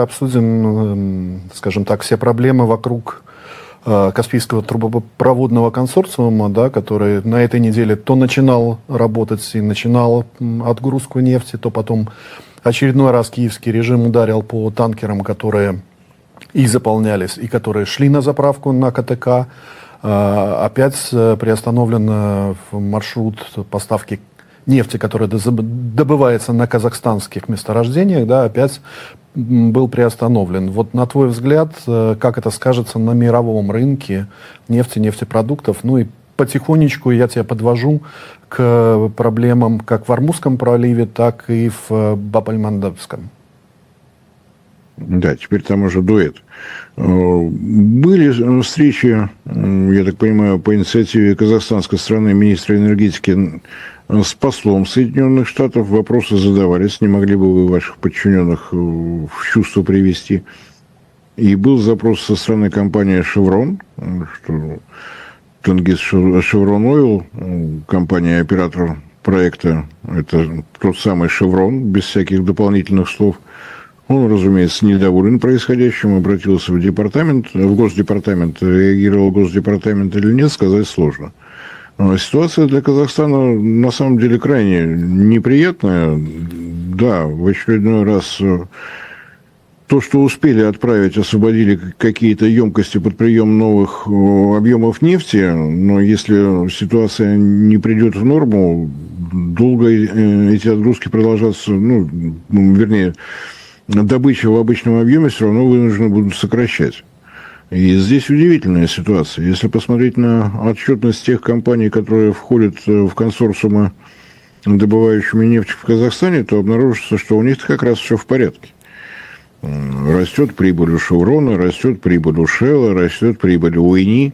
Обсудим, скажем так, все проблемы вокруг Каспийского трубопроводного консорциума, да, который на этой неделе то начинал работать и начинал отгрузку нефти, то потом очередной раз киевский режим ударил по танкерам, которые и заполнялись, и которые шли на заправку на КТК. Опять приостановлен маршрут поставки нефти, которая добывается на казахстанских месторождениях, да, опять был приостановлен. Вот на твой взгляд, как это скажется на мировом рынке нефти, нефтепродуктов? Ну и потихонечку я тебя подвожу к проблемам как в Ормузском проливе, так и в Баб-эль-Мандебском. Да, теперь там уже дуэт. Были встречи, я так понимаю, по инициативе казахстанской страны министра энергетики с послом Соединенных Штатов. Вопросы задавались, не могли бы вы ваших подчиненных в чувство привести. И был запрос со стороны компании «Шеврон», что Тенгиз Шеврон Ойл, компания-оператор проекта, это тот самый «Шеврон», без всяких дополнительных слов. Он, разумеется, недоволен происходящим, обратился в департамент, в Госдепартамент. Реагировал Госдепартамент или нет, сказать сложно. Ситуация для Казахстана на самом деле крайне неприятная. Да, в очередной раз то, что успели отправить, освободили какие-то емкости под прием новых объемов нефти, но если ситуация не придет в норму, долго эти отгрузки продолжаться, вернее, добычу в обычном объеме все равно вынуждены будут сокращать. И здесь удивительная ситуация. Если посмотреть на отчетность тех компаний, которые входят в консорциумы, добывающими нефть в Казахстане, то обнаружится, что у них как раз все в порядке. Растет прибыль у «Шеврона», растет прибыль у «Шелла», растет прибыль у «Уйни».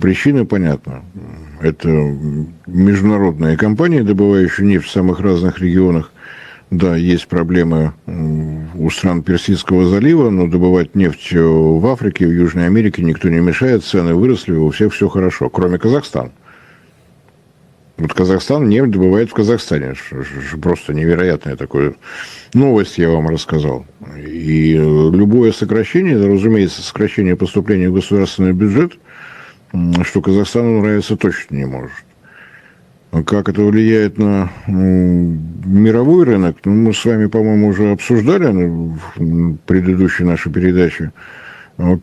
Причина понятна. Это международные компании, добывающие нефть в самых разных регионах. Да, есть проблемы у стран Персидского залива, но добывать нефть в Африке, в Южной Америке никто не мешает, цены выросли, у всех все хорошо, кроме Казахстана. Вот Казахстан нефть добывает в Казахстане. Просто невероятная такая новость я вам рассказал. И любое сокращение, разумеется, сокращение поступления в государственный бюджет, что Казахстану нравится, точно не может. Как это влияет на мировой рынок, мы с вами, по-моему, уже обсуждали в предыдущей нашей передаче.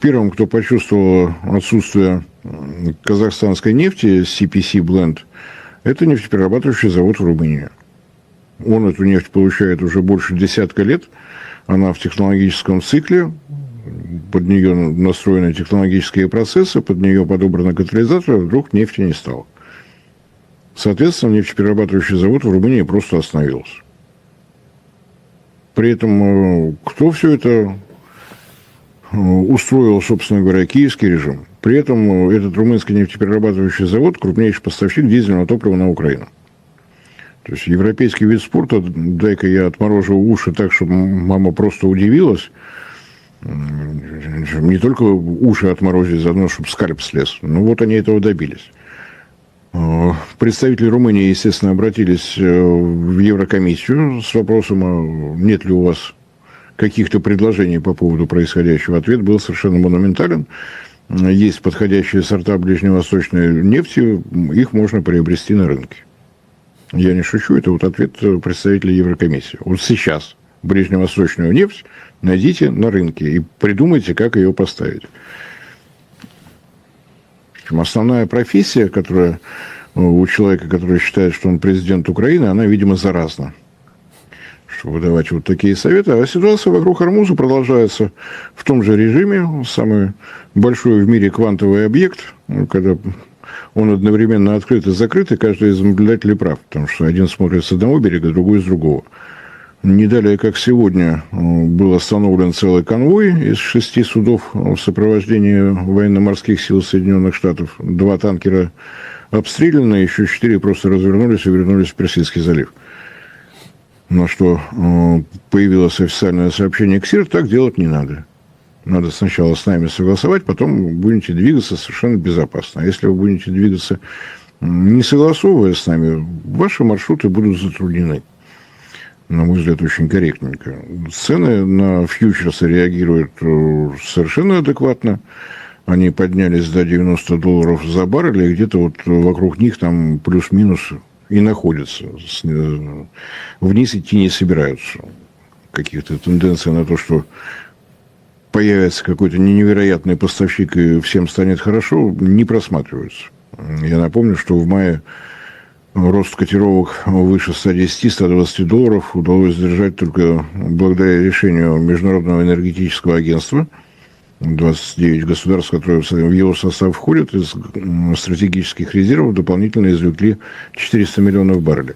Первым, кто почувствовал отсутствие казахстанской нефти, CPC Blend, это нефтеперерабатывающий завод в Румынии. Он эту нефть получает уже больше десятка лет. Она в технологическом цикле, под нее настроены технологические процессы, под нее подобраны катализаторы, вдруг нефти не стало. Соответственно, нефтеперерабатывающий завод в Румынии просто остановился. При этом, кто все это устроил, собственно говоря, киевский режим? При этом этот румынский нефтеперерабатывающий завод – крупнейший поставщик дизельного топлива на Украину. То есть, европейский вид спорта, дай-ка я отморожу уши так, чтобы мама просто удивилась. Не только уши отморозить заодно, чтобы скальп слез. Ну, вот они этого добились. Представители Румынии, естественно, обратились в Еврокомиссию с вопросом, нет ли у вас каких-то предложений по поводу происходящего. Ответ был совершенно монументален. Есть подходящие сорта ближневосточной нефти, их можно приобрести на рынке. Я не шучу, это вот ответ представителей Еврокомиссии. Вот сейчас ближневосточную нефть найдите на рынке и придумайте, как ее поставить. Основная профессия, которая у человека, который считает, что он президент Украины, она, видимо, заразна. Чтобы выдавать вот такие советы. А ситуация вокруг Ормуза продолжается в том же режиме. Самый большой в мире квантовый объект, когда он одновременно открыт и закрыт, и каждый из наблюдателей прав. Потому что один смотрит с одного берега, другой с другого. Не далее, как сегодня, был остановлен целый конвой из 6 судов в сопровождении военно-морских сил Соединенных Штатов. 2 танкера обстреляны, еще 4 просто развернулись и вернулись в Персидский залив. На что появилось официальное сообщение КСИР, так делать не надо. Надо сначала с нами согласовать, потом будете двигаться совершенно безопасно. А если вы будете двигаться не согласовывая с нами, ваши маршруты будут затруднены. на мой взгляд, очень корректненько. Цены на фьючерсы реагируют совершенно адекватно. Они поднялись до $90 за баррель, и где-то вот вокруг них там плюс-минус и находятся. Вниз идти не собираются. Каких-то тенденций на то, что появится какой-то невероятный поставщик и всем станет хорошо, не просматриваются. Я напомню, что в мае рост котировок выше $110-120 удалось сдержать только благодаря решению Международного энергетического агентства. 29 государств, которые в его состав входят, из стратегических резервов дополнительно извлекли 400 миллионов баррелей.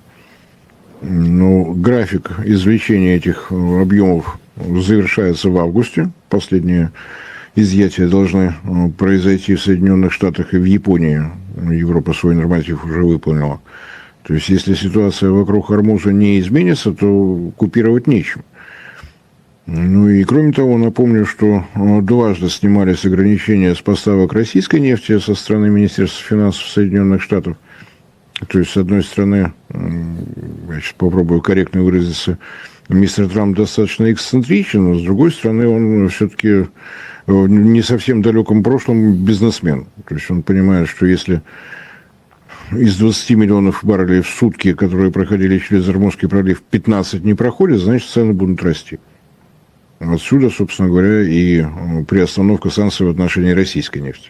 Но график извлечения этих объемов завершается в августе. Последние изъятия должны произойти в Соединенных Штатах и в Японии. Европа свой норматив уже выполнила. То есть, если ситуация вокруг Хормуза не изменится, то купировать нечем. Ну и кроме того, напомню, что дважды снимались ограничения с поставок российской нефти со стороны Министерства финансов Соединенных Штатов. То есть, с одной стороны, я сейчас попробую корректно выразиться, мистер Трамп достаточно эксцентричен, но с другой стороны, он все-таки в не совсем далеком прошлом бизнесмен. То есть, он понимает, что если из 20 миллионов баррелей в сутки, которые проходили через Ормузский пролив, 15 не проходят, значит, цены будут расти. Отсюда, собственно говоря, и приостановка санкций в отношении российской нефти.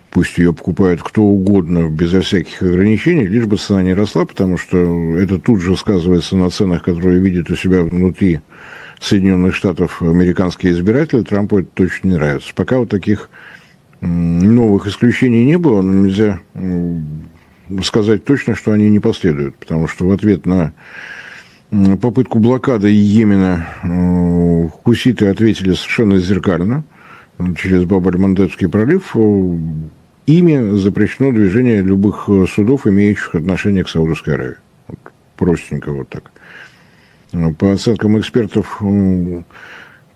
Пусть ее покупает кто угодно, безо всяких ограничений, лишь бы цена не росла, потому что это тут же сказывается на ценах, которые видят у себя внутри Соединенных Штатов американские избиратели. Трампу это точно не нравится. Пока вот таких новых исключений не было, но нельзя сказать точно, что они не последуют, потому что в ответ на попытку блокады Йемена хуситы ответили совершенно зеркально. Через Баб-аль-Мандебский пролив ими запрещено движение любых судов, имеющих отношение к Саудовской Аравии. Вот, простенько вот так. По оценкам экспертов,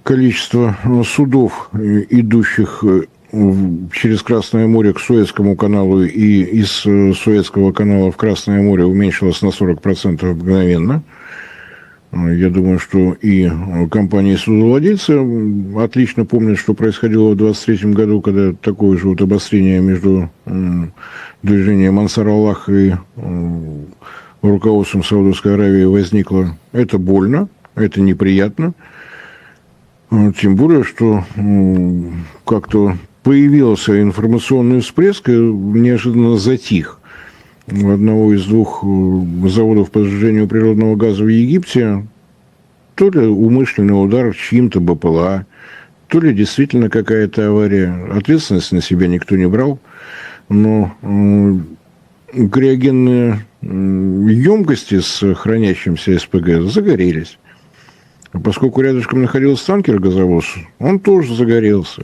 количество судов, идущих через Красное море к Суэцкому каналу и из Суэцкого канала в Красное море, уменьшилось на 40% мгновенно. Я думаю, что и компании-судовладельцы отлично помнят, что происходило в 2023 году, когда такое же вот обострение между движением Ансар-Аллах и руководством Саудовской Аравии возникло. Это больно, это неприятно. Тем более, что как-то появился информационный всплеск и неожиданно затих. У одного из двух заводов по сжижению природного газа в Египте то ли умышленный удар чьим-то БПЛА, то ли действительно какая-то авария. Ответственность на себя никто не брал, но криогенные емкости с хранящимся СПГ загорелись. Поскольку рядышком находился танкер-газовоз, он тоже загорелся.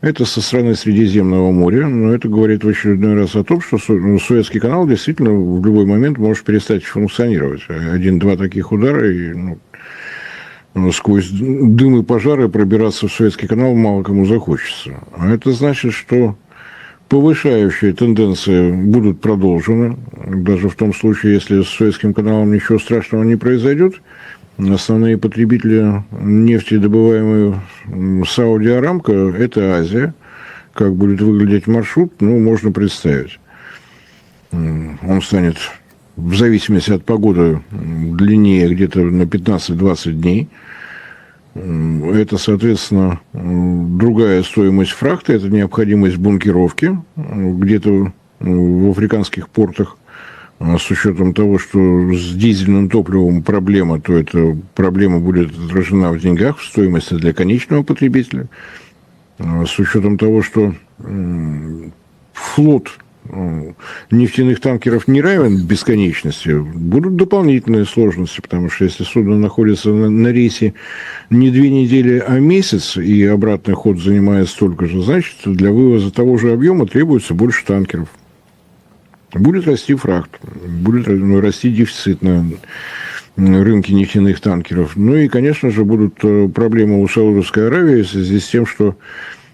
Это со стороны Средиземного моря, но это говорит в очередной раз о том, что Суэцкий канал действительно в любой момент может перестать функционировать. Один-два таких удара, и сквозь дым и пожары пробираться в Суэцкий канал мало кому захочется. А это значит, что повышающие тенденции будут продолжены, даже в том случае, если с Суэцким каналом ничего страшного не произойдет. Основные потребители нефти, добываемой Сауди Арамко, это Азия. Как будет выглядеть маршрут, можно представить. Он станет, в зависимости от погоды, длиннее где-то на 15-20 дней. Это, соответственно, другая стоимость фрахта, это необходимость бункеровки где-то в африканских портах. С учетом того, что с дизельным топливом проблема, то эта проблема будет отражена в деньгах, в стоимости для конечного потребителя. С учетом того, что флот нефтяных танкеров не равен бесконечности, будут дополнительные сложности, потому что если судно находится на рейсе не 2 недели, а месяц, и обратный ход занимает столько же, значит, для вывоза того же объема требуется больше танкеров. Будет расти фрахт, будет расти дефицит на рынке нефтяных танкеров. И, конечно же, будут проблемы у Саудовской Аравии в связи с тем, что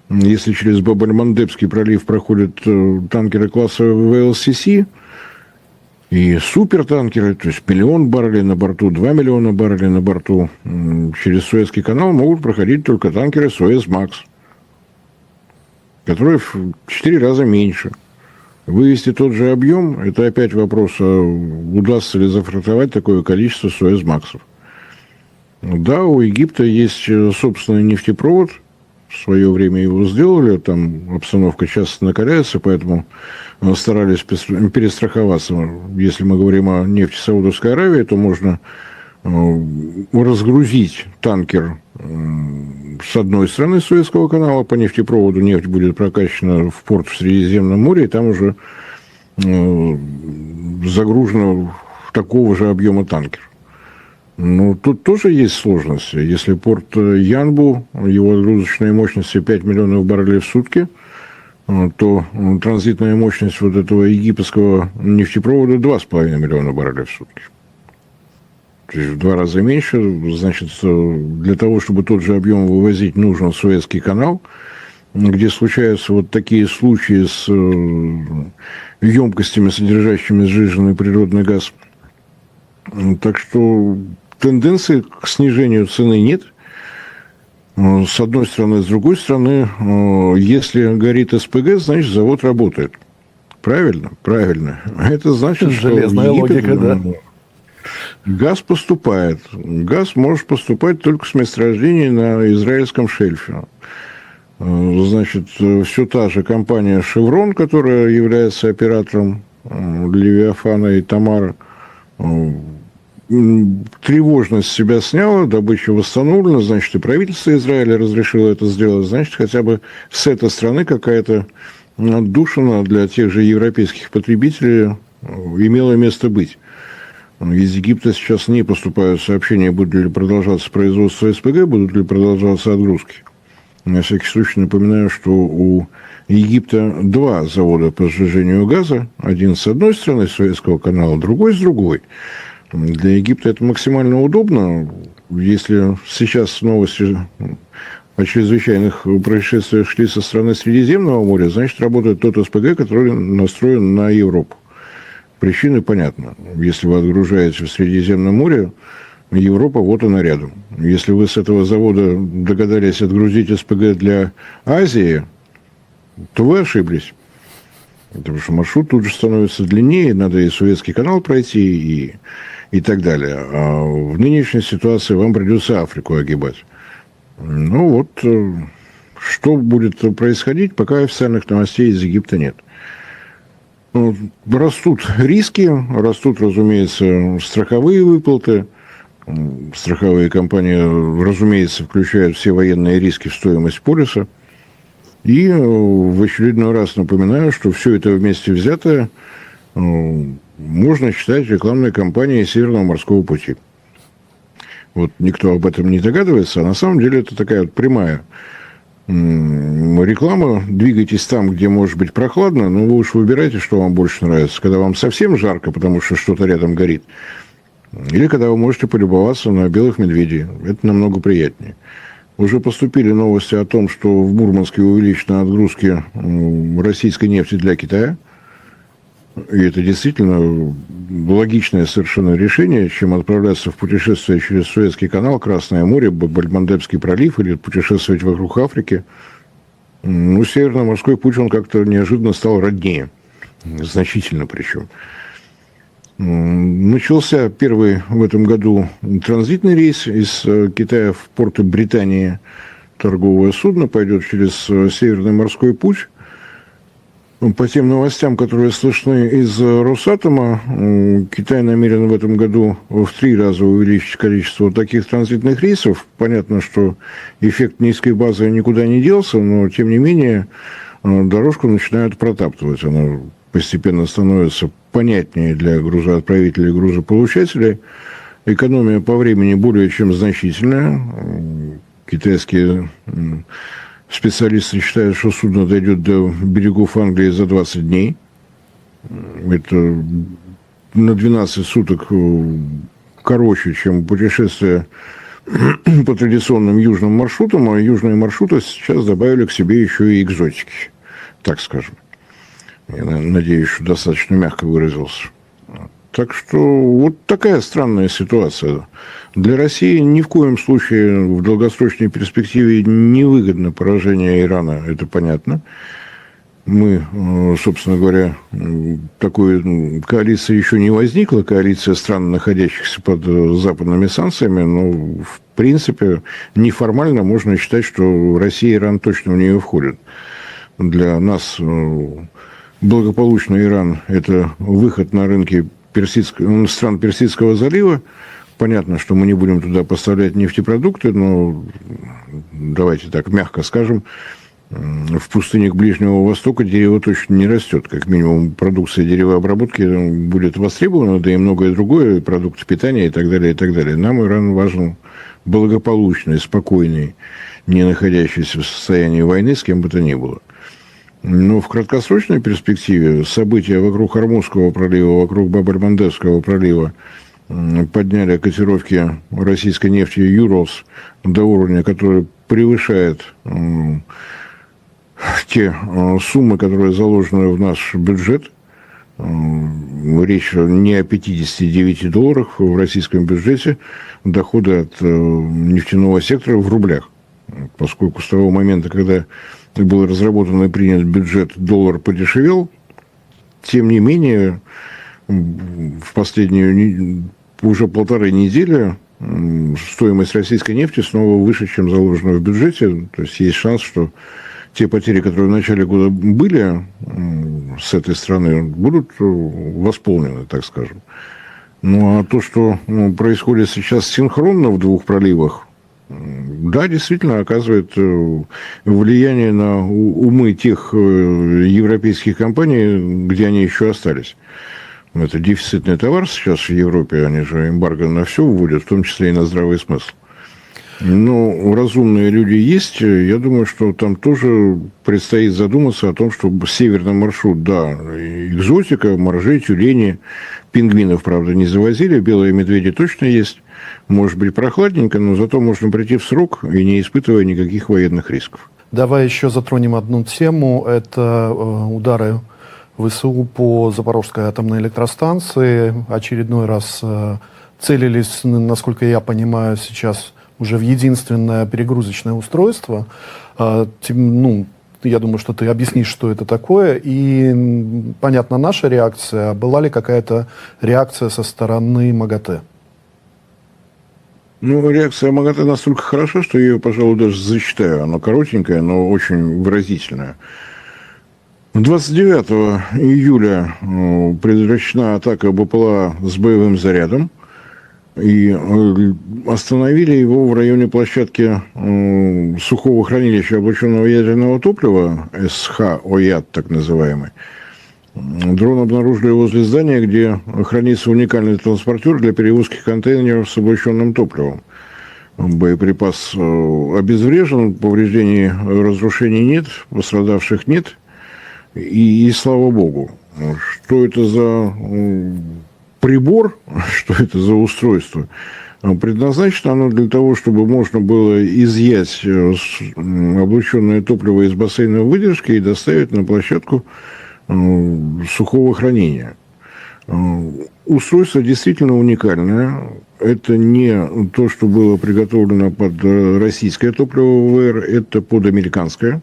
если через Баб-аль-Мандебский пролив проходят танкеры класса ВЛСС, и супертанкеры, то есть 1 миллион баррелей на борту, 2 миллиона баррелей на борту, через Суэцкий канал могут проходить только танкеры Суэц Макс, которые в 4 раза меньше. Вывести тот же объем, это опять вопрос, удастся ли зафрахтовать такое количество Суэц Максов. Да, у Египта есть собственный нефтепровод, в свое время его сделали, там обстановка часто накаляется, поэтому старались перестраховаться. Если мы говорим о нефти Саудовской Аравии, то можно разгрузить танкер с одной стороны Суэцкого канала, по нефтепроводу нефть будет прокачана в порт в Средиземном море, и там уже загружено такого же объема танкер. Ну, тут тоже есть сложности. Если порт Янбу, его отгрузочная мощность 5 миллионов баррелей в сутки, то транзитная мощность вот этого египетского нефтепровода 2,5 миллиона баррелей в сутки. То есть в 2 раза меньше. Значит, для того, чтобы тот же объем вывозить, нужен Суэцкий канал, где случаются вот такие случаи с емкостями, содержащими сжиженный природный газ. Так что тенденции к снижению цены нет. С одной стороны. С другой стороны, если горит СПГ, значит, завод работает. Правильно? Правильно. Это значит, что железная логика, да. Газ поступает. Газ может поступать только с месторождений на израильском шельфе. Значит, все та же компания «Шеврон», которая является оператором «Левиафана» и «Тамара», тревожность себя сняла, добыча восстановлена, значит, и правительство Израиля разрешило это сделать, значит, хотя бы с этой страны какая-то отдушина для тех же европейских потребителей имела место быть. Из Египта сейчас не поступают сообщения, будет ли продолжаться производство СПГ, будут ли продолжаться отгрузки. На всякий случай напоминаю, что у Египта 2 завода по сжижению газа. Один с одной стороны Суэцкого канала, другой с другой. Для Египта это максимально удобно. Если сейчас новости о чрезвычайных происшествиях шли со стороны Средиземного моря, значит, работает тот СПГ, который настроен на Европу. Причины понятны. Если вы отгружаете в Средиземном море, Европа, вот она рядом. Если вы с этого завода догадались отгрузить СПГ для Азии, то вы ошиблись. Потому что маршрут тут же становится длиннее, надо и Суэцкий канал пройти, и так далее. А в нынешней ситуации вам придется Африку огибать. Ну вот, что будет происходить, пока официальных новостей из Египта нет. Растут риски, растут, разумеется, страховые выплаты. Страховые компании, разумеется, включают все военные риски в стоимость полиса. И в очередной раз напоминаю, что все это вместе взятое можно считать рекламной кампанией Северного морского пути. Вот никто об этом не догадывается, а на самом деле это такая вот прямая реклама. Двигайтесь там, где может быть прохладно, но вы уж выбирайте, что вам больше нравится. Когда вам совсем жарко, потому что что-то рядом горит, или когда вы можете полюбоваться на белых медведей. Это намного приятнее. Уже поступили новости о том, что в Мурманске увеличены отгрузки российской нефти для Китая. И это действительно логичное совершенно решение, чем отправляться в путешествие через Суэцкий канал, Красное море, Баб-эль-Мандебский пролив или путешествовать вокруг Африки. Ну, Северно-морской путь, он как-то неожиданно стал роднее. Значительно причем. Начался первый в этом году транзитный рейс из Китая в порты Британии. Торговое судно пойдет через Северный морской путь. По тем новостям, которые слышны из Росатома, Китай намерен в этом году в 3 раза увеличить количество таких транзитных рейсов. Понятно, что эффект низкой базы никуда не делся, но, тем не менее, дорожку начинают протаптывать. Она постепенно становится понятнее для грузоотправителей и грузополучателей. Экономия по времени более чем значительная. Китайские специалисты считают, что судно дойдет до берегов Англии за 20 дней. Это на 12 суток короче, чем путешествие по традиционным южным маршрутам. А южные маршруты сейчас добавили к себе еще и экзотики, так скажем. Я надеюсь, что достаточно мягко выразился. Так что вот такая странная ситуация. Для России ни в коем случае в долгосрочной перспективе невыгодно поражение Ирана, это понятно. Мы, собственно говоря, такой коалиции еще не возникла, коалиция стран, находящихся под западными санкциями, но, в принципе, неформально можно считать, что Россия и Иран точно в нее входят. Для нас благополучный Иран – это выход на рынки стран Персидского залива. Понятно, что мы не будем туда поставлять нефтепродукты, но, давайте так мягко скажем, в пустынях Ближнего Востока дерево точно не растет. Как минимум, продукция деревообработки будет востребована, да и многое другое, продукты питания и так далее, и так далее. Нам Иран важен благополучный, спокойный, не находящийся в состоянии войны с кем бы то ни было. Но в краткосрочной перспективе события вокруг Ормузского пролива, вокруг Баб-эль-Мандебского пролива подняли котировки российской нефти «Юралс» до уровня, который превышает те суммы, которые заложены в наш бюджет. Речь не о $59 в российском бюджете, доходы от нефтяного сектора в рублях. Поскольку с того момента, когда был разработан и принят бюджет, доллар подешевел, тем не менее, в последнюю уже 1,5 недели стоимость российской нефти снова выше, чем заложено в бюджете. То есть есть шанс, что те потери, которые в начале года были с этой страны, будут восполнены, так скажем. Ну, а то, что происходит сейчас синхронно в двух проливах, да, действительно оказывает влияние на умы тех европейских компаний, где они еще остались. Это дефицитный товар сейчас в Европе, они же эмбарго на все вводят, в том числе и на здравый смысл. Но разумные люди есть. Я думаю, что там тоже предстоит задуматься о том, что северный маршрут, да, экзотика, моржи, тюлени, пингвинов, правда, не завозили, белые медведи точно есть. Может быть, прохладненько, но зато можно прийти в срок и не испытывая никаких военных рисков. Давай еще затронем одну тему. Это удары ВСУ по Запорожской атомной электростанции. Очередной раз целились, насколько я понимаю, сейчас уже в единственное перегрузочное устройство. Ну, я думаю, что ты объяснишь, что это такое. И, понятно, наша реакция. Была ли какая-то реакция со стороны МАГАТЭ? Ну, реакция МАГАТЭ настолько хороша, что я ее, пожалуй, даже зачитаю. Она коротенькая, но очень выразительная. 29 июля предотвращена атака БПЛА с боевым зарядом. И остановили его в районе площадки сухого хранилища облученного ядерного топлива, СХ-ОЯД так называемый. Дрон обнаружили возле здания, где хранится уникальный транспортер для перевозки контейнеров с облученным топливом. Боеприпас обезврежен, повреждений, разрушений нет, пострадавших нет. И слава богу. Что это за прибор, что это за устройство? Предназначено оно для того, чтобы можно было изъять облученное топливо из бассейна выдержки и доставить на площадку сухого хранения. Устройство действительно уникальное. Это не то, что было приготовлено под российское топливо ВВР, это под американское.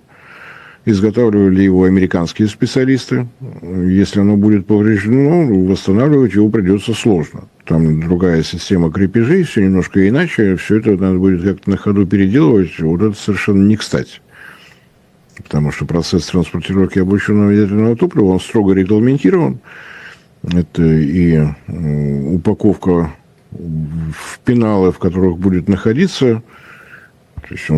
Изготавливали его американские специалисты. Если оно будет повреждено, восстанавливать его придется сложно. Там другая система крепежей, все немножко иначе. Все это надо будет как-то на ходу переделывать. Вот это совершенно не кстати. Потому что процесс транспортировки облученного ядерного топлива, он строго регламентирован. Это и упаковка в пеналы, в которых будет находиться. То есть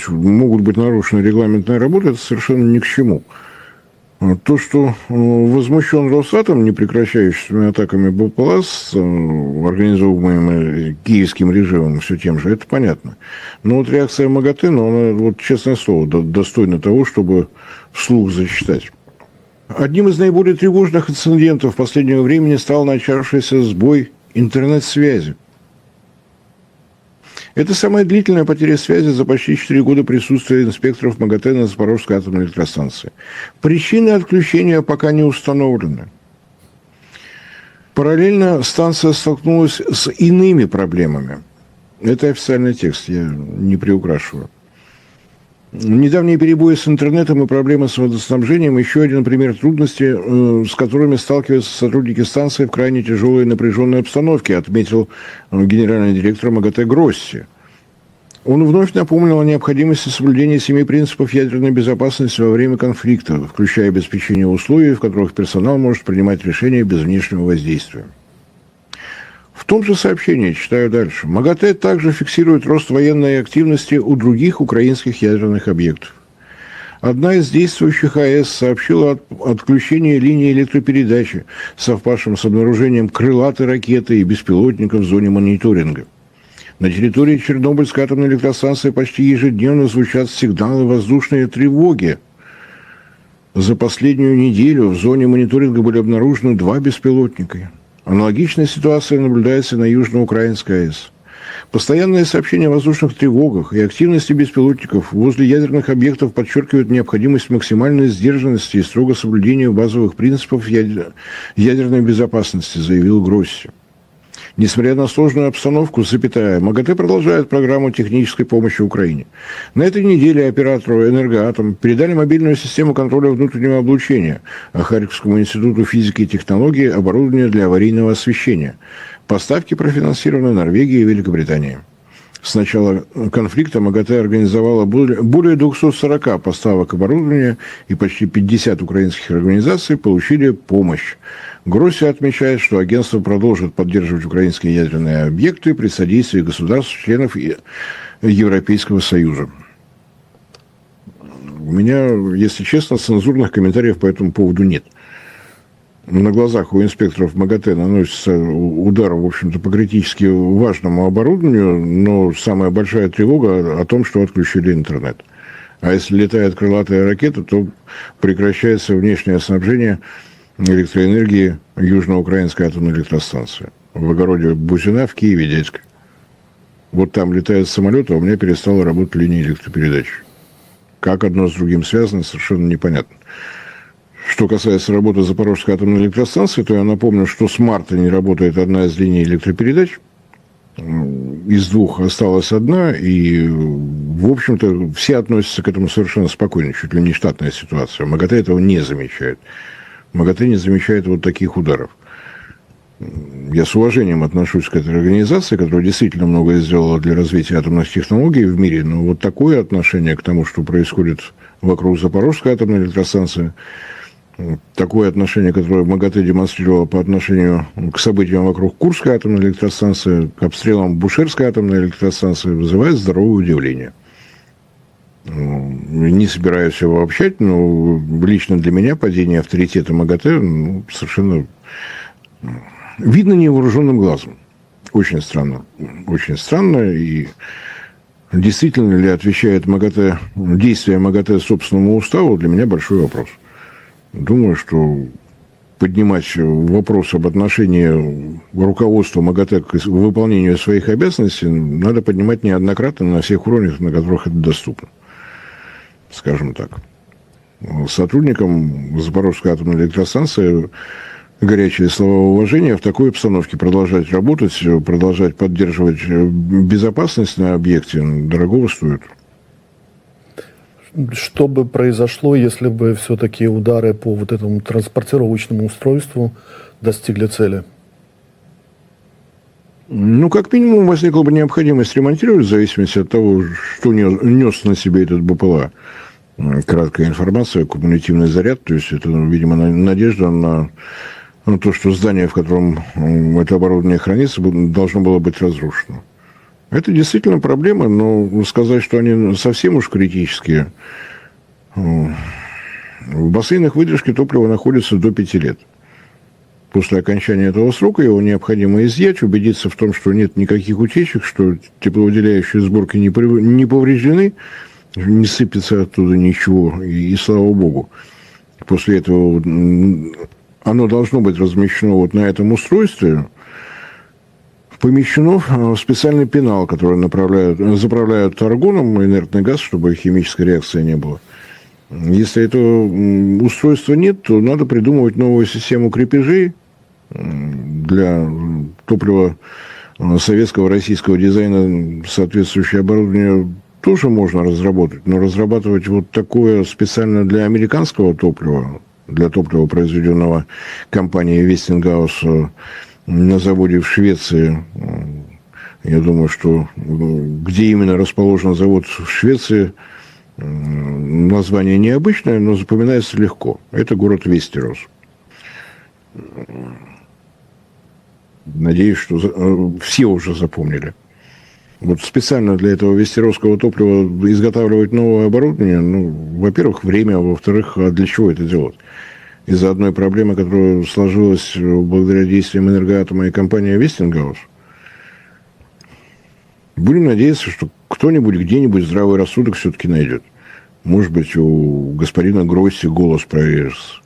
могут быть нарушены регламентные работы, это совершенно ни к чему. То, что возмущен Росатом непрекращающимися атаками БПЛА, организованными киевским режимом, все тем же, это понятно. Но вот реакция МАГАТЭ, она, вот, честное слово, достойна того, чтобы вслух зачитать. Одним из наиболее тревожных инцидентов последнего времени стал начавшийся сбой интернет-связи. Это самая длительная потеря связи за почти 4 года присутствия инспекторов МАГАТЭ на Запорожской атомной электростанции. Причины отключения пока не установлены. Параллельно станция столкнулась с иными проблемами. Это официальный текст, я не приукрашиваю. Недавние перебои с интернетом и проблемы с водоснабжением – еще один пример трудностей, с которыми сталкиваются сотрудники станции в крайне тяжелой и напряженной обстановке, отметил генеральный директор МАГАТЭ Гросси. Он вновь напомнил о необходимости соблюдения 7 принципов ядерной безопасности во время конфликта, включая обеспечение условий, в которых персонал может принимать решения без внешнего воздействия. В том же сообщении, читаю дальше, МАГАТЭ также фиксирует рост военной активности у других украинских ядерных объектов. Одна из действующих АЭС сообщила о отключении линии электропередачи, совпавшим с обнаружением крылатой ракеты и беспилотников в зоне мониторинга. На территории Чернобыльской атомной электростанции почти ежедневно звучат сигналы воздушной тревоги. За последнюю неделю в зоне мониторинга были обнаружены 2 беспилотника. Аналогичная ситуация наблюдается на Южноукраинской АЭС. Постоянные сообщения о воздушных тревогах и активности беспилотников возле ядерных объектов подчеркивают необходимость максимальной сдержанности и строго соблюдения базовых принципов ядерной безопасности, заявил Гросси. Несмотря на сложную обстановку, МАГАТЭ продолжает программу технической помощи Украине. На этой неделе оператору «Энергоатом» передали мобильную систему контроля внутреннего облучения, а Харьковскому институту физики и технологий оборудование для аварийного освещения. Поставки профинансированы Норвегией и Великобританией. С начала конфликта МАГАТЭ организовала более 240 поставок оборудования, и почти 50 украинских организаций получили помощь. Гросси отмечает, что агентство продолжит поддерживать украинские ядерные объекты при содействии государств-членов Европейского Союза. У меня, если честно, цензурных комментариев по этому поводу нет. На глазах у инспекторов МАГАТЭ наносится удар, в общем-то, по критически важному оборудованию, но самая большая тревога о том, что отключили интернет. А если летает крылатая ракета, то прекращается внешнее снабжение электроэнергии Южноукраинской атомной электростанции. В огороде Бузина, в Киеве, дядька. Вот там летает самолет, а у меня перестала работать линия электропередачи. Как одно с другим связано, совершенно непонятно. Что касается работы Запорожской атомной электростанции, то я напомню, что с марта не работает одна из линий электропередач. Из 2 осталась одна, и, в общем-то, все относятся к этому совершенно спокойно, чуть ли не штатная ситуация. МАГАТЭ этого не замечает. МАГАТЭ не замечает вот таких ударов. Я с уважением отношусь к этой организации, которая действительно многое сделала для развития атомных технологий в мире, но вот такое отношение к тому, что происходит вокруг Запорожской атомной электростанции, такое отношение, которое МАГАТЭ демонстрировало по отношению к событиям вокруг Курской атомной электростанции, к обстрелам Бушерской атомной электростанции, вызывает здоровое удивление. Не собираюсь его обобщать, но лично для меня падение авторитета МАГАТЭ совершенно видно невооруженным глазом. Очень странно. Очень странно. И действительно ли отвечает МАГАТЭ, действия МАГАТЭ собственному уставу, для меня большой вопрос. Думаю, что поднимать вопрос об отношении руководства МАГАТЭ к выполнению своих обязанностей надо поднимать неоднократно на всех уровнях, на которых это доступно. Скажем так. Сотрудникам Запорожской атомной электростанции горячие слова уважения в такой обстановке продолжать работать, продолжать поддерживать безопасность на объекте дорогого стоит. Что бы произошло, если бы все-таки удары по вот этому транспортировочному устройству достигли цели? Ну, как минимум, возникла бы необходимость ремонтировать, в зависимости от того, что нес на себе этот БПЛА. Краткая информация, кумулятивный заряд, то есть это, видимо, надежда на то, что здание, в котором это оборудование хранится, должно было быть разрушено. Это действительно проблема, но сказать, что они совсем уж критические. В бассейнах выдержки топлива находится до 5 лет. После окончания этого срока его необходимо изъять, убедиться в том, что нет никаких утечек, что тепловыделяющие сборки не повреждены, не сыпется оттуда ничего, и слава богу. После этого оно должно быть размещено вот на этом устройстве, помещено в специальный пенал, который заправляют аргоном, инертный газ, чтобы химической реакции не было. Если этого устройства нет, то надо придумывать новую систему крепежей для топлива советского, российского дизайна соответствующее оборудование тоже можно разработать, но разрабатывать вот такое специально для американского топлива, для топлива, произведенного компанией Westinghouse на заводе в Швеции, я думаю, что где именно расположен завод в Швеции, название необычное, но запоминается легко. Это город Вестерос. Надеюсь, что все уже запомнили. Вот специально для этого вестеросского топлива изготавливать новое оборудование, ну, во-первых, время, а во-вторых, а для чего это делать? Из-за одной проблемы, которая сложилась благодаря действиям энергоатома и компании Westinghouse. Будем надеяться, что кто-нибудь где-нибудь здравый рассудок все-таки найдет. Может быть, у господина Гройси голос проверится.